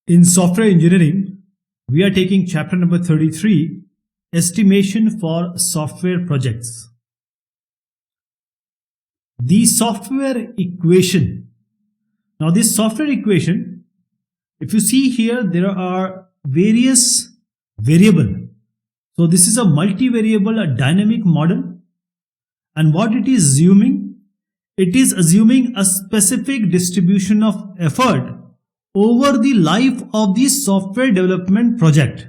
In software engineering, we are taking chapter number 33, Estimation for Software Projects. The software equation. Now this software equation, if you see here, there are various variables. So this is a multivariable, a dynamic model. And what it is assuming? It is assuming a specific distribution of effort over the life of the software development project.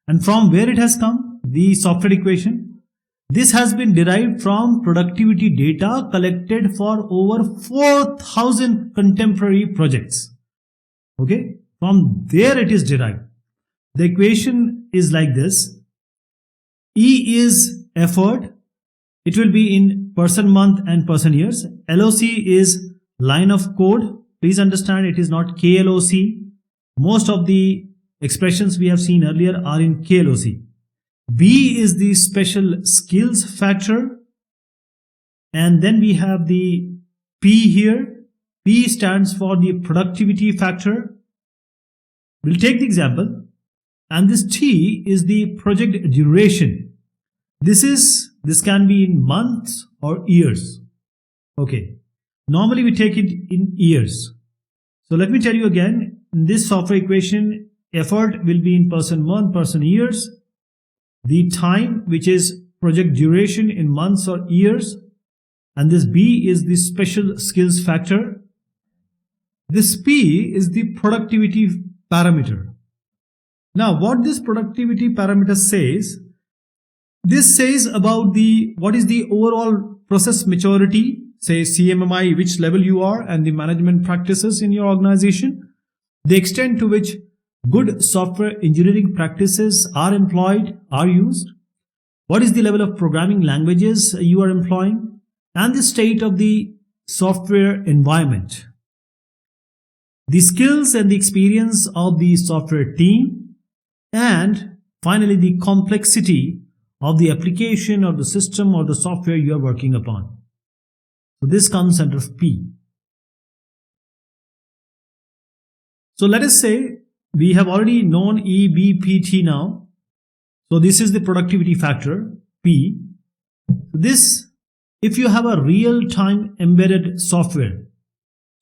And from where it has come? The software equation. This has been derived from productivity data collected for over 4,000 contemporary projects. Okay, from there it is derived. The equation is like this. E is effort. It will be in person month and person years. LOC is line of code. Please understand, it is not KLOC. Most of the expressions we have seen earlier are in KLOC. B is the special skills factor. And then we have the P here. P stands for the productivity factor. We'll take the example. And this T is the project duration. This can be in months or years. Okay. Normally we take it in years. So let me tell you again, in this software equation, effort will be in person month, person years. The time, which is project duration in months or years. And this B is the special skills factor. This P is the productivity parameter. Now what this productivity parameter says, this says about what is the overall process maturity, say CMMI, which level you are, and the management practices in your organization, the extent to which good software engineering practices are employed, are used, what is the level of programming languages you are employing, and the state of the software environment, the skills and the experience of the software team, and finally the complexity of the application or the system or the software you are working upon. So this comes under P. So let us say we have already known E, B, P, T now. So this is the productivity factor, P. This, if you have a real-time embedded software,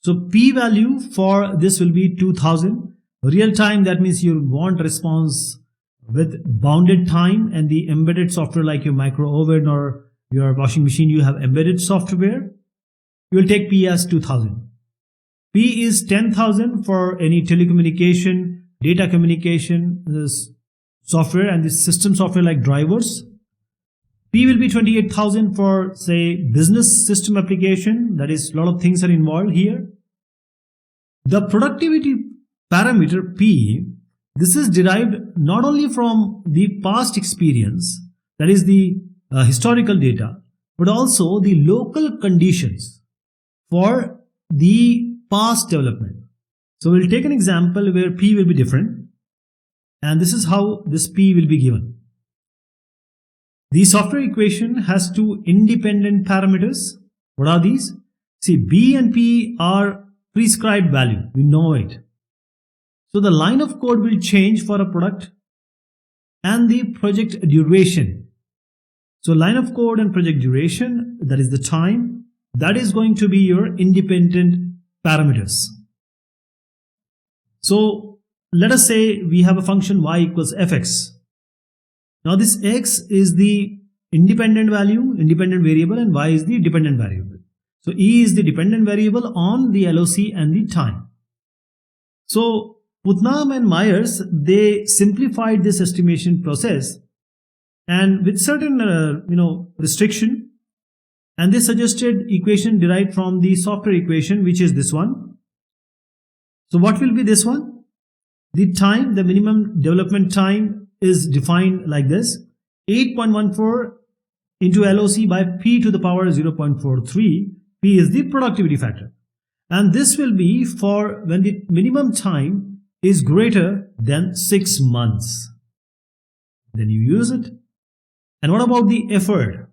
so P value for this will be 2000. Real-time, that means you want response with bounded time, and the embedded software like your micro oven or your washing machine, you have embedded software. You will take P as 2000. P is 10,000 for any telecommunication, data communication, this software and this system software like drivers. P will be 28,000 for, say, business system application. That is, a lot of things are involved here. The productivity parameter P, this is derived not only from the past experience, that is the historical data, but also the local conditions for the past development. So we'll take an example where P will be different, and this is how this P will be given. The software equation has two independent parameters. What are these? See, B and P are prescribed value. We know it. So the line of code will change for a product and the project duration. So line of code and project duration, that is the time, that is going to be your independent parameters. So let us say we have a function y equals fx. Now this x is the independent value, independent variable, and y is the dependent variable. So E is the dependent variable on the LOC and the time. So Putnam and Myers, they simplified this estimation process and with certain restriction, and they suggested equation derived from the software equation, which is this one. So what will be this one? The time, the minimum development time is defined like this: 8.14 into LOC by P to the power 0.43. P is the productivity factor. And this will be for when the minimum time is greater than 6 months. Then you use it. And what about the effort?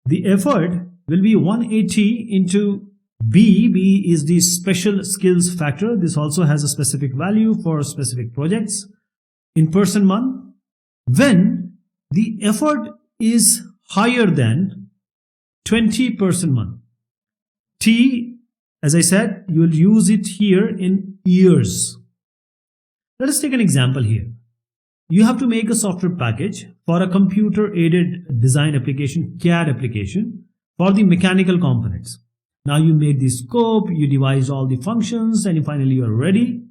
The effort will be 180 into B is the special skills factor. This also has a specific value for specific projects in person month. When the effort is higher than 20 person month. T, as I said, you will use it here in years. Let us take an example here. You have to make a software package for a computer-aided design application, CAD application, for the mechanical components. Now you made the scope, you devised all the functions, and finally you are ready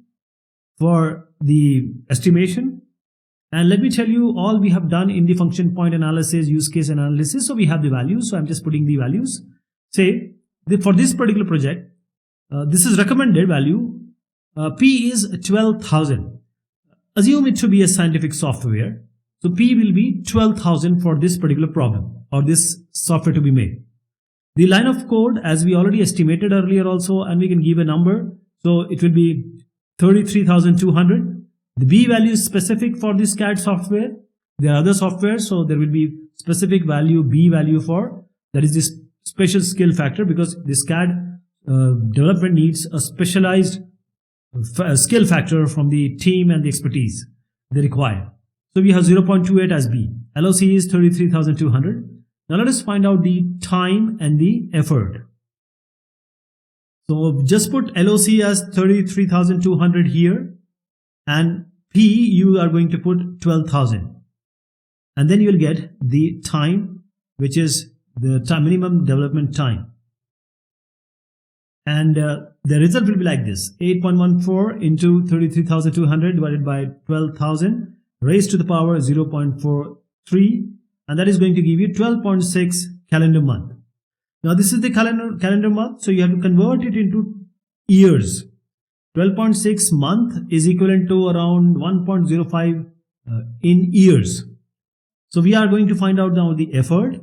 for the estimation. And let me tell you all we have done in the function point analysis, use case analysis. So we have the values. So I'm just putting the values. Say for this particular project, this is recommended value. P is 12,000. Assume it to be a scientific software. So P will be 12,000 for this particular problem or this software to be made. The line of code, as we already estimated earlier also, and we can give a number. So it will be 33,200. The B value is specific for this CAD software. There are other softwares, so there will be specific value, B value for, that is this special skill factor, because this CAD development needs a specialized skill factor from the team and the expertise they require. So we have 0.28 as B. LOC is 33,200. Now let us find out the time and the effort. So just put LOC as 33,200 here, and P you are going to put 12,000, and then you will get the time, which is the minimum development time. And the result will be like this: 8.14 into 33,200 divided by 12,000 raised to the power 0.43, and that is going to give you 12.6 calendar month. Now this is the calendar month, so you have to convert it into years. 12.6 month is equivalent to around 1.05 in years. So we are going to find out now the effort.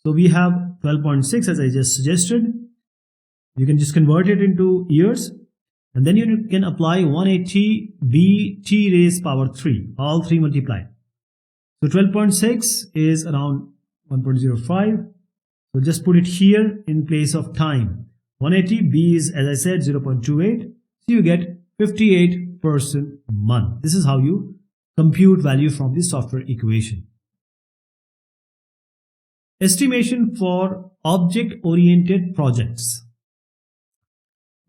So we have 12.6 as I just suggested. You can just convert it into years, and then you can apply 180 B T raised power 3, all 3 multiplied. So 12.6 is around 1.05. So just put it here in place of time. 180 B is, as I said, 0.28. So you get 58 person month. This is how you compute value from the software equation. Estimation for object-oriented projects.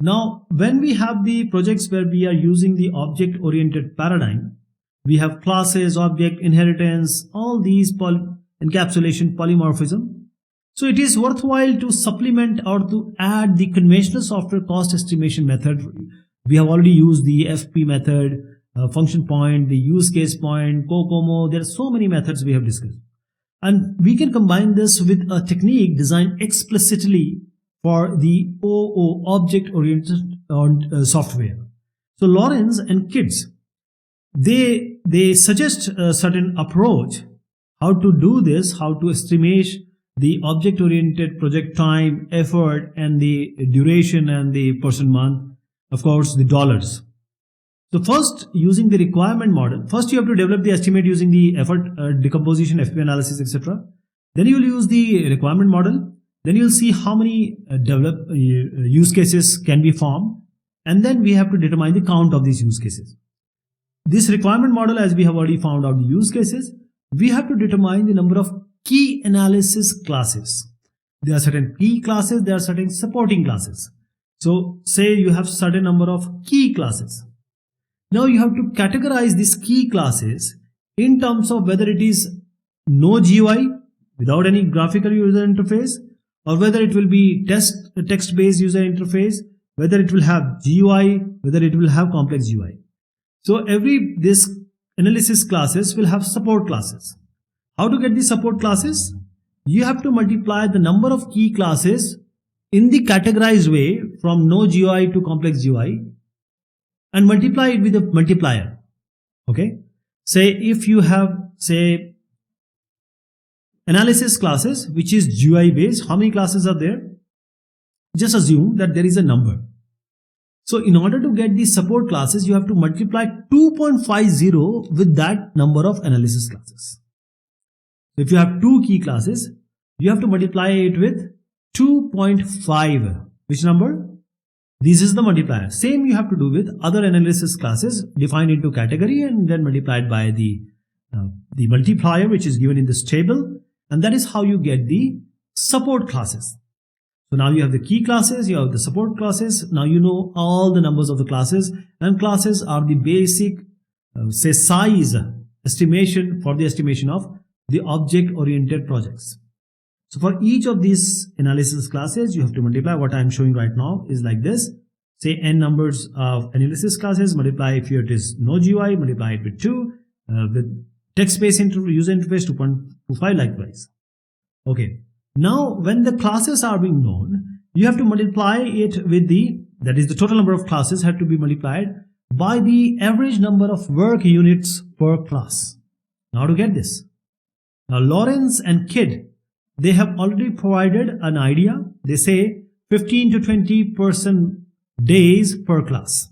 Now, when we have the projects where we are using the object-oriented paradigm, we have classes, object, inheritance, all these encapsulation, polymorphism. So it is worthwhile to supplement or to add the conventional software cost estimation method. We have already used the FP method, function point, the use case point, COCOMO. There are so many methods we have discussed. And we can combine this with a technique designed explicitly for the OO, object-oriented software. So Lawrence and Kitts, they suggest a certain approach, how to do this, how to estimate the object-oriented project time, effort, and the duration and the person month, of course, the dollars. So first, using the requirement model, first you have to develop the estimate using the effort decomposition, FP analysis, etc. Then you will use the requirement model. Then you'll see how many use cases can be formed. And then we have to determine the count of these use cases. This requirement model, as we have already found out the use cases, we have to determine the number of key analysis classes. There are certain key classes, there are certain supporting classes. So say you have certain number of key classes. Now you have to categorize these key classes in terms of whether it is no GUI, without any graphical user interface, or whether it will be text-based user interface, whether it will have GUI, whether it will have complex GUI. So this analysis classes will have support classes. How to get the support classes? You have to multiply the number of key classes in the categorized way from no GUI to complex GUI and multiply it with a multiplier. Okay. Say if you have, say, analysis classes, which is GUI based, how many classes are there? Just assume that there is a number. So in order to get the support classes, you have to multiply 2.50 with that number of analysis classes. So if you have 2 key classes, you have to multiply it with 2.5. Which number? This is the multiplier. Same you have to do with other analysis classes defined into category and then multiplied by the multiplier which is given in this table, and that is how you get the support classes. So now you have the key classes, you have the support classes. Now you know all the numbers of the classes, and classes are the basic say size estimation for the estimation of the object-oriented projects. So for each of these analysis classes, you have to multiply. What I am showing right now is like this. Say n numbers of analysis classes, multiply if it is no GUI, multiply it with 2, with text-based user interface 2.25 likewise. Okay. Now when the classes are being known, you have to multiply it with that is the total number of classes had to be multiplied by the average number of work units per class. Now to get this. Now Lawrence and Kidd, they have already provided an idea. They say 15 to 20% days per class.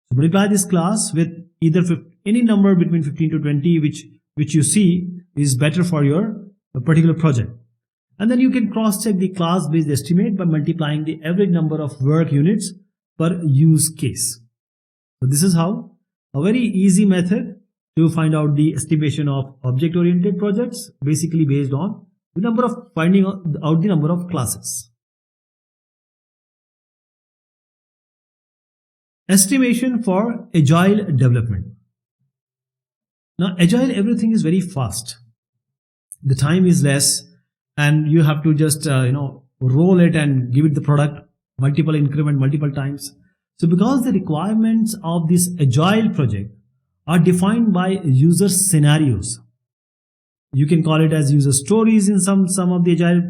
So multiply this class with either any number between 15 to 20 which you see is better for your particular project. And then you can cross-check the class-based estimate by multiplying the average number of work units per use case. So this is how a very easy method to find out the estimation of object-oriented projects, basically based on the number of finding out the number of classes. Estimation for agile development. Now agile, everything is very fast. The time is less, and you have to just roll it and give it the product multiple increment multiple times. So because the requirements of this agile project are defined by user scenarios, you can call it as user stories in some of the agile.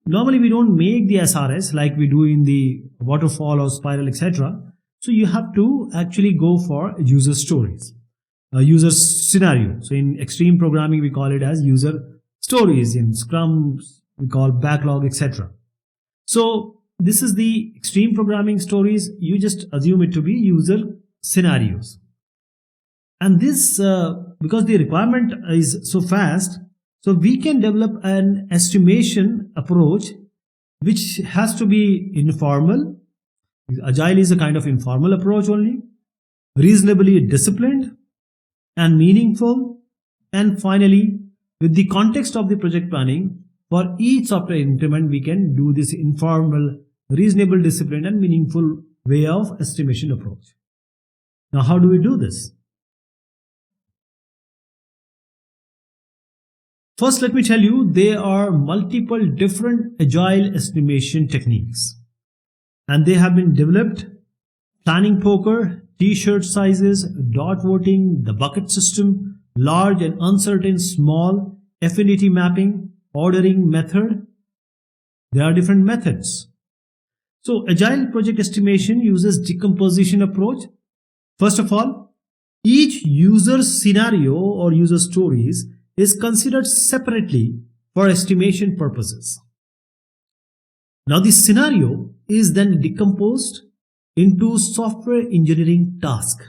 Normally we don't make the SRS like we do in the waterfall or spiral, etc. So you have to actually go for user stories, user scenario. So in extreme programming we call it as user stories. In Scrum we call backlog, etc. So this is the extreme programming stories. You just assume it to be user scenarios. And this because the requirement is so fast, so we can develop an estimation approach which has to be informal. Agile is a kind of informal approach only, reasonably disciplined and meaningful, and finally with the context of the project planning, for each software increment we can do this informal, reasonable, disciplined and meaningful way of estimation approach. Now how do we do this? First, let me tell you, there are multiple different agile estimation techniques, and they have been developed: planning poker, t-shirt sizes, dot voting, the bucket system, large and uncertain small, affinity mapping, ordering method. There are different methods. So agile project estimation uses decomposition approach. First of all, each user scenario or user stories is considered separately for estimation purposes. Now this scenario is then decomposed into software engineering task.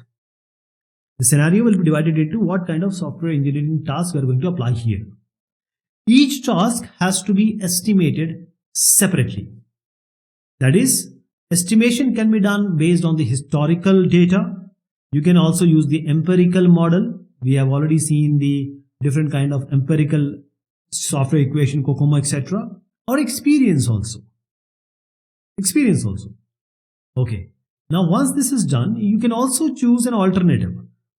The scenario will be divided into what kind of software engineering task we are going to apply here. Each task has to be estimated separately. That is, estimation can be done based on the historical data. You can also use the empirical model. We have already seen the different kind of empirical software equation, COCOMO, etc. Or experience also. Okay. Now once this is done, you can also choose an alternative.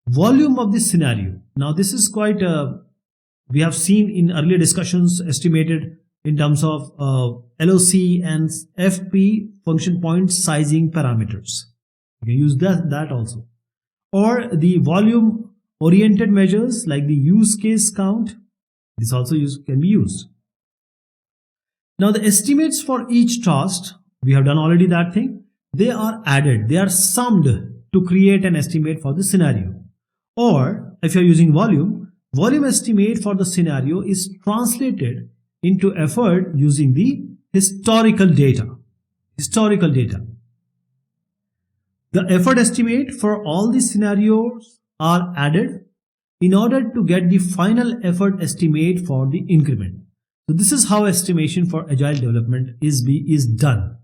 Volume of this scenario. Now this is quite, we have seen in earlier discussions, estimated in terms of LOC and FP function point sizing parameters. You can use that also. Or the volume oriented measures like the use case count. This also can be used. Now the estimates for each task, we have done already that thing. They are added, they are summed to create an estimate for the scenario. Or if you are using volume estimate for the scenario is translated into effort using the historical data. The effort estimate for all the scenarios are added in order to get the final effort estimate for the increment. So this is how estimation for agile development is done.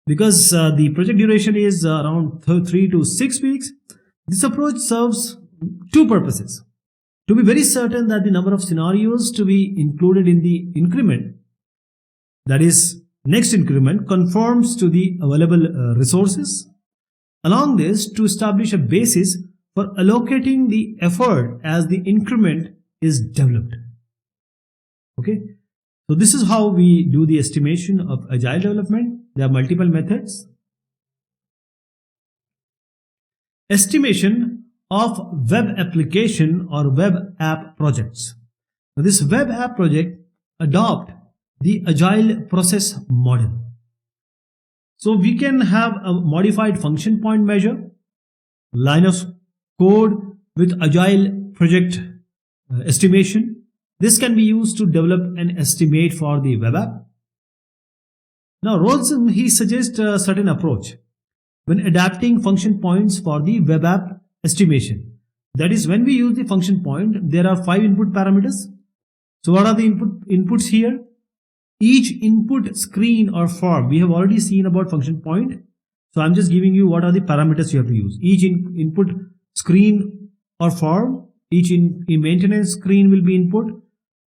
Because the project duration is around 3 to 6 weeks, this approach serves two purposes. To be very certain that the number of scenarios to be included in the increment, that is next increment, conforms to the available resources. Along this, to establish a basis for allocating the effort as the increment is developed. Okay, so this is how we do the estimation of agile development. There are multiple methods. Estimation of web application or web app projects. Now, this web app project adopt the agile process model. So we can have a modified function point measure, line of code with agile project estimation. This can be used to develop an estimate for the web app. Now Rolson, he suggests a certain approach when adapting function points for the web app estimation. That is, when we use the function point, there are 5 input parameters. So what are the inputs here? Each input screen or form, we have already seen about function point. So I'm just giving you what are the parameters you have to use. Each input screen or form, each maintenance screen will be input.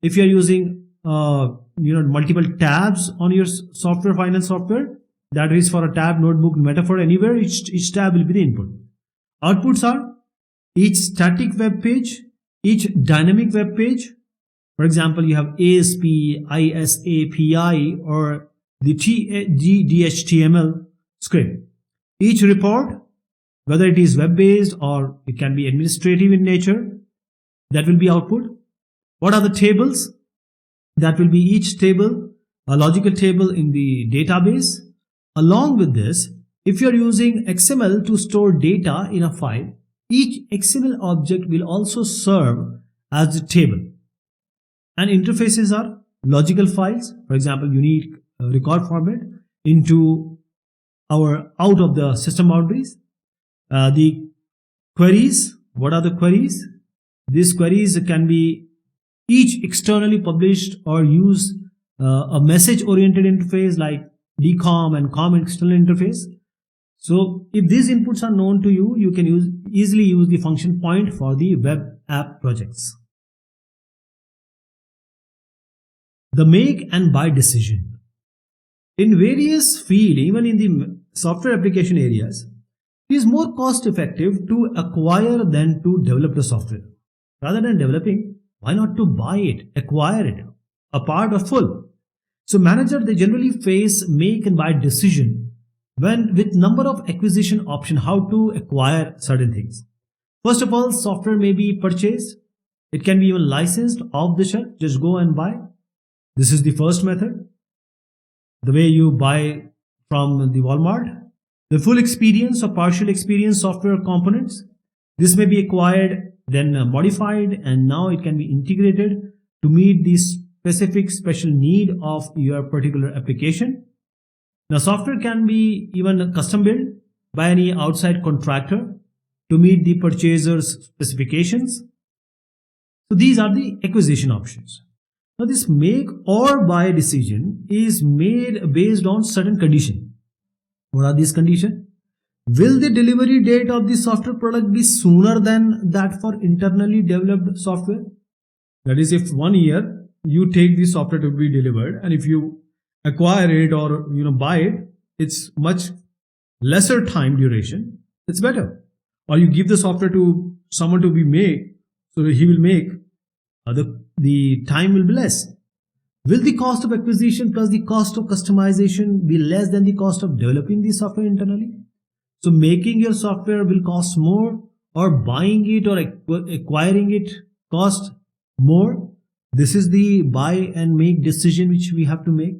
If you are using multiple tabs on your software, finance software, that is for a tab, notebook, metaphor, anywhere, each tab will be the input. Outputs are each static web page, each dynamic web page. For example, you have ASP, ISAPI, or the DHTML script. Each report, whether it is web-based or it can be administrative in nature, that will be output. What are the tables? That will be each table, a logical table in the database. Along with this, if you are using XML to store data in a file, each XML object will also serve as the table. And interfaces are logical files, for example, unique record format into out of the system boundaries. The queries, what are the queries? These queries can be each externally published or use a message oriented interface like DCOM and COM external interface. So if these inputs are known to you, you can easily use the function point for the web app projects. The make and buy decision. In various fields, even in the software application areas, it is more cost effective to acquire than to develop the software. Rather than developing, why not to buy it, acquire it, a part or full? So manager, they generally face make and buy decision when with number of acquisition option how to acquire certain things. First of all, software may be purchased. It can be even licensed off the shelf. Just go and buy. This is the first method. The way you buy from the Walmart. The full experience or partial experience software components. This may be acquired, then modified, and now it can be integrated to meet the specific special need of your particular application. Now software can be even custom built by any outside contractor to meet the purchaser's specifications. So these are the acquisition options. Now this make or buy decision is made based on certain conditions. What are these conditions? Will the delivery date of the software product be sooner than that for internally developed software? That is, if 1 year you take the software to be delivered, and if you acquire it or buy it, it's much lesser time duration. It's better. Or you give the software to someone to be made, so he will make the time will be less. Will the cost of acquisition plus the cost of customization be less than the cost of developing the software internally? So making your software will cost more, or buying it or acquiring it cost more. This is the buy and make decision which we have to make.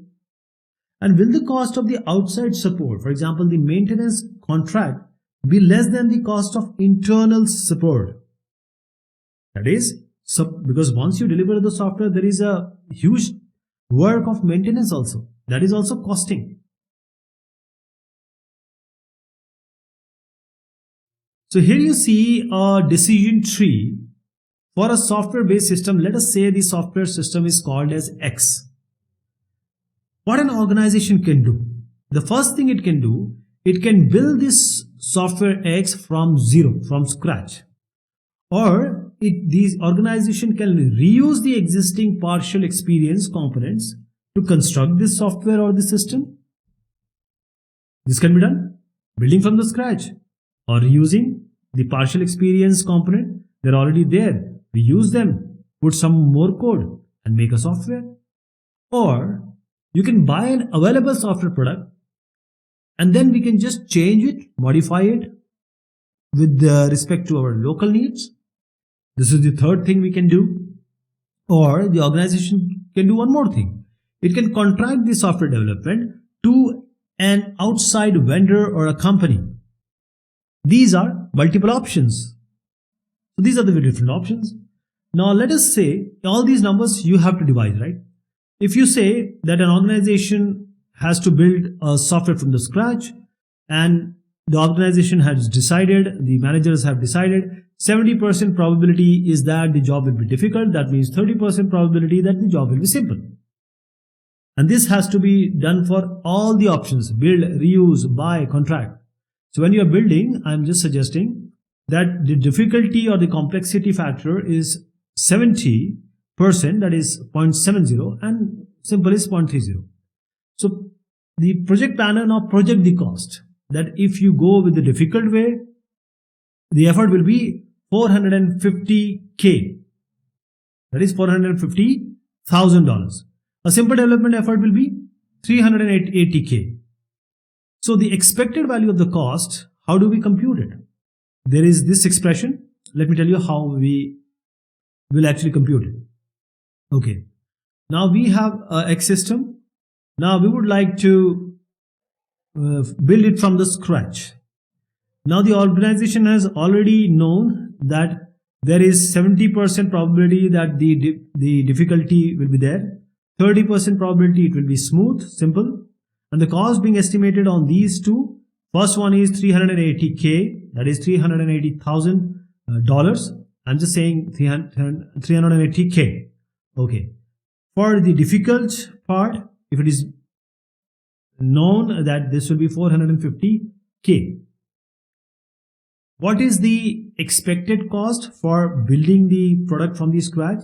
And will the cost of the outside support, for example, the maintenance contract, be less than the cost of internal support? That is, because once you deliver the software, there is a huge work of maintenance also. That is also costing. So here you see a decision tree for a software-based system. Let us say the software system is called as X. What an organization can do. the first thing it can do, it can build this software X from zero, from scratch. Or these organization can reuse the existing partial experience components to construct this software or the system. This can be done building from the scratch or reusing the partial experience component. They're already there. We use them, put some more code and make a software. Or you can buy an available software product and then we can just change it, modify it with respect to our local needs. This is the third thing we can do. Or the organization can do one more thing. It can contract the software development to an outside vendor or a company. These are multiple options. So these are the different options. Now let us say all these numbers you have to divide, right? If you say that an organization has to build a software from the scratch and the organization has decided, the managers have decided 70% probability is that the job will be difficult. That means 30% probability that the job will be simple. And this has to be done for all the options: build, reuse, buy, contract. So when you are building, I'm just suggesting that the difficulty or the complexity factor is 70%, that is 0.70, and simple is 0.30. So the project planner now project the cost, that if you go with the difficult way, the effort will be $450K, that is $450,000. A simple development effort will be $380K. So the expected value of the cost, how do we compute it? There is this expression. Let me tell you how we will actually compute it. Okay. Now we have a X system. Now we would like to build it from the scratch. Now the organization has already known that there is 70% probability that the difficulty will be there. 30% probability it will be smooth, simple. And the cost being estimated on these two. First one is 380K, that is $380,000. I'm just saying 380K. Okay. For the difficult part, if it is known that this will be 450K. What is the expected cost for building the product from the scratch?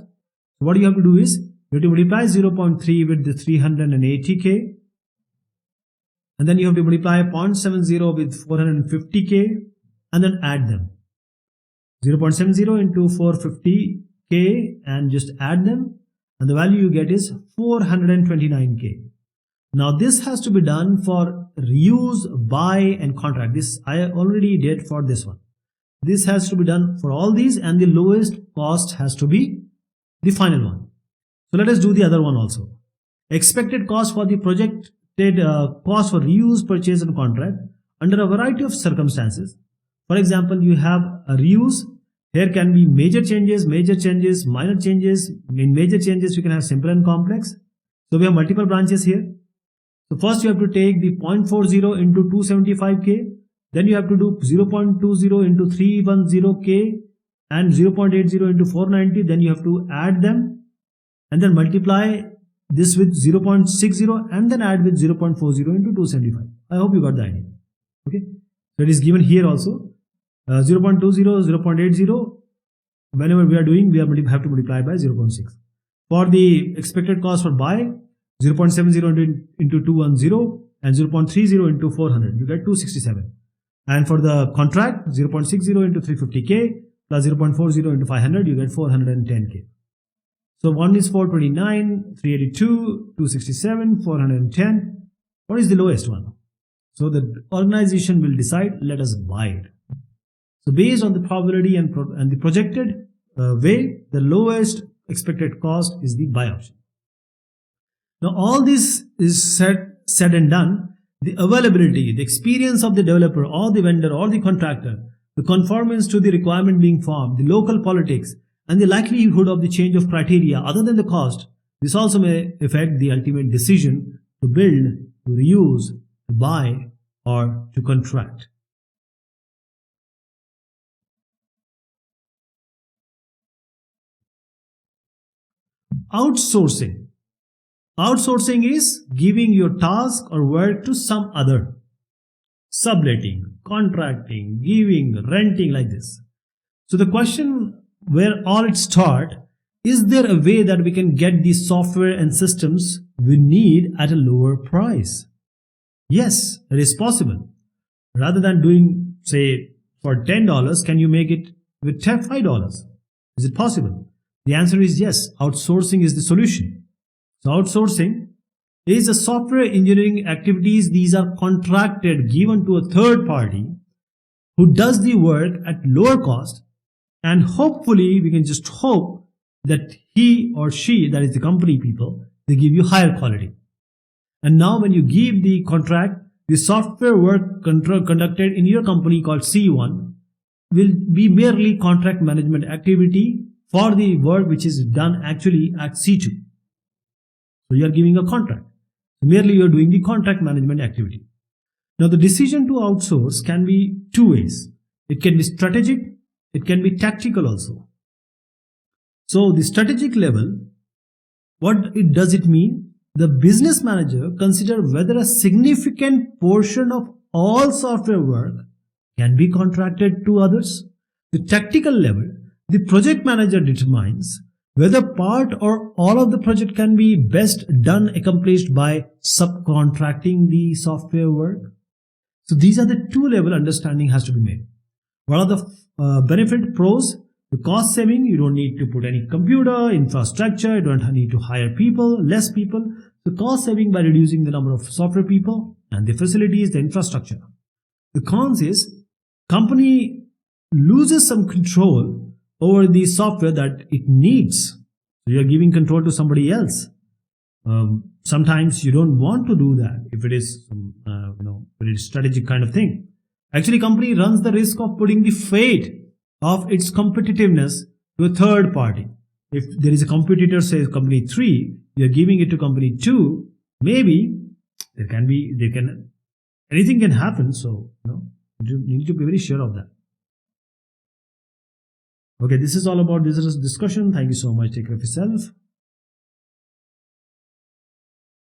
What you have to do is you have to multiply 0.3 with the 380K, and then you have to multiply 0.70 with 450K and then add them. 0.70 into 450K and just add them, and the value you get is 429K. Now this has to be done for reuse, buy and contract. This I already did for this one. This has to be done for all these, and the lowest cost has to be the final one. So let us do the other one also. Expected cost for the projected cost for reuse, purchase and contract under a variety of circumstances. For example, you have a reuse. Here can be major changes, minor changes. In major changes, you can have simple and complex. So we have multiple branches here. So first you have to take the 0.40 into 275K. Then you have to do 0.20 into 310K and 0.80 into 490. Then you have to add them and then multiply this with 0.60 and then add with 0.40 into 275. I hope you got the idea. Okay. So it is given here also. 0.20, 0.80. Whenever we are doing, we have to multiply by 0.6. For the expected cost for buy, 0.70 into 210 and 0.30 into 400. You get 267. And for the contract, 0.60 into 350K plus 0.40 into 500, you get 410K. So one is 429, 382, 267, 410. What is the lowest one? So the organization will decide, let us buy it. So based on the probability and the projected way, the lowest expected cost is the buy option. Now all this is said and done. The availability, the experience of the developer or the vendor or the contractor, the conformance to the requirement being formed, the local politics, and the likelihood of the change of criteria other than the cost, this also may affect the ultimate decision to build, to reuse, to buy, or to contract. Outsourcing. Outsourcing is giving your task or work to some other. Subletting, contracting, giving, renting, like this. So the question where all it starts, is there a way that we can get the software and systems we need at a lower price? Yes, it is possible. Rather than doing, say, for $10, can you make it with $5? Is it possible? The answer is yes. Outsourcing is the solution. So outsourcing is a software engineering activities. These are contracted, given to a third party who does the work at lower cost, and hopefully we can just hope that he or she, that is the company people, they give you higher quality. And now when you give the contract, the software work conducted in your company called C1 will be merely contract management activity for the work which is done actually at C2. So you are giving a contract. Merely you are doing the contract management activity. Now the decision to outsource can be two ways. It can be strategic, it can be tactical also. So the strategic level, what does it mean? The business manager consider whether a significant portion of all software work can be contracted to others. The tactical level, the project manager determines whether part or all of the project can be best accomplished by subcontracting the software work. So these are the two level understanding has to be made. What are the benefit pros? The cost saving, you don't need to put any computer, infrastructure, you don't need to hire people, less people. The cost saving by reducing the number of software people, and the facilities, the infrastructure. The cons is company loses some control over the software that it needs. So you are giving control to somebody else. Sometimes you don't want to do that if it is very strategic kind of thing. Actually, company runs the risk of putting the fate of its competitiveness to a third party. If there is a competitor, say company 3, you are giving it to company 2, maybe anything can happen. So you need to be very sure of that. Okay, this is all about this discussion. Thank you so much. Take care of yourself.